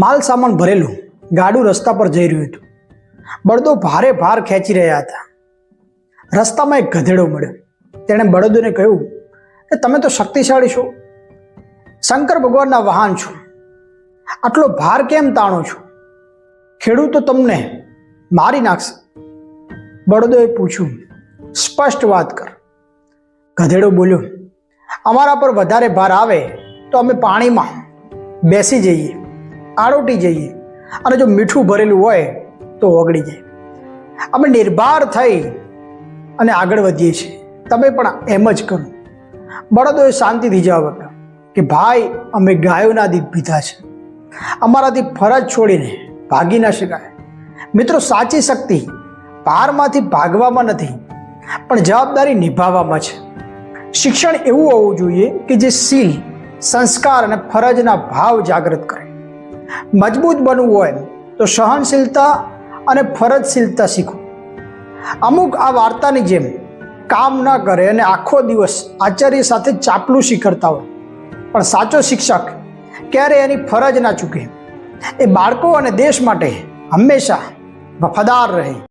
માલ સામાન ભરેલું ગાડું રસ્તા પર જઈ રહ્યું હતું. બળદો ભારે ભાર ખેંચી રહ્યા હતા. રસ્તામાં એક ગધેડો મળ્યો. તેણે બળદોને કહ્યું કે તમે તો શક્તિશાળી છો, શંકર ભગવાનના વાહન છો, આટલો ભાર કેમ તાણો છો? ખેડૂતો તમને મારી નાખશે. બળદોએ પૂછ્યું, સ્પષ્ટ વાત કર. ગધેડો બોલ્યો, અમારા પર વધારે ભાર આવે તો અમે પાણીમાં બેસી જઈએ, આડોટી જઈએ, અને જો મીઠું ભરેલું હોય તો ઓગળી જાય. અમે નિર્ભાર થઈ અને આગળ વધીએ છીએ, તમે પણ એમ જ કરો. બળદોએ શાંતિથી જવાબ આપ્યો કે ભાઈ, અમે ગાયોના દૂધ પીધા છે, અમારાથી ફરજ છોડીને ભાગી ના શકાય. મિત્રો, સાચી શક્તિ ભારમાંથી ભાગવામાં નથી, પણ જવાબદારી નિભાવવામાં છે. શિક્ષણ એવું હોવું જોઈએ કે જે શીલ, સંસ્કાર અને ફરજના ભાવ જાગૃત કરે. મજબૂત બનવું હોય તો સહનશીલતા અને ફરજશીલતા શીખો. અમુક આ વાર્તાની જેમ કામ ન કરે અને આખો દિવસ આચાર્ય સાથે ચાપલુસી કરતા હોય, પણ સાચો શિક્ષક ક્યારે એની ફરજ ના ચૂકે. એ બાળકો અને દેશ માટે હંમેશા વફાદાર રહે.